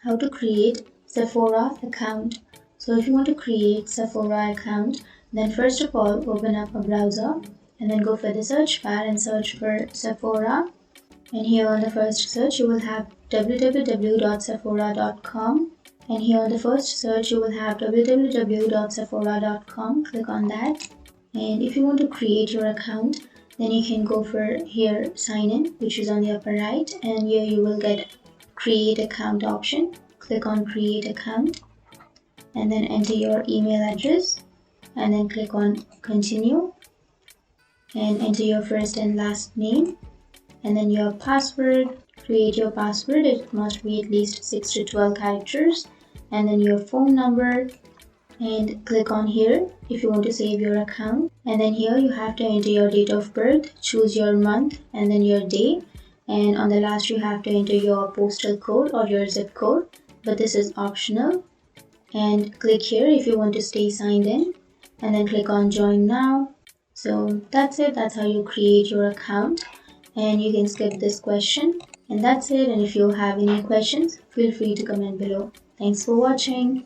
how to create Sephora account. So if you want to create Sephora account, then first of all open up a browser and then go for the search bar and search for Sephora. And here on the first search you will have www.sephora.com, and here on the first search you will have www.sephora.com. Click on that, and if you want to create your account, then you can go for here sign in, which is on the upper right, and here you will get create account option. Click on create account and then enter your email address and then click on continue and enter your first and last name and then your password. Create your password. It must be at least 6 to 12 characters, and then your phone number, and click on here if you want to save your account. And then here you have to enter your date of birth, choose your month and then your day, and on the last you have to enter your postal code or your zip code, but this is optional. And click here if you want to stay signed in, and then click on join now. So that's it. That's how you create your account, and you can skip this question, and that's it. And if you have any questions, feel free to comment below. Thanks for watching.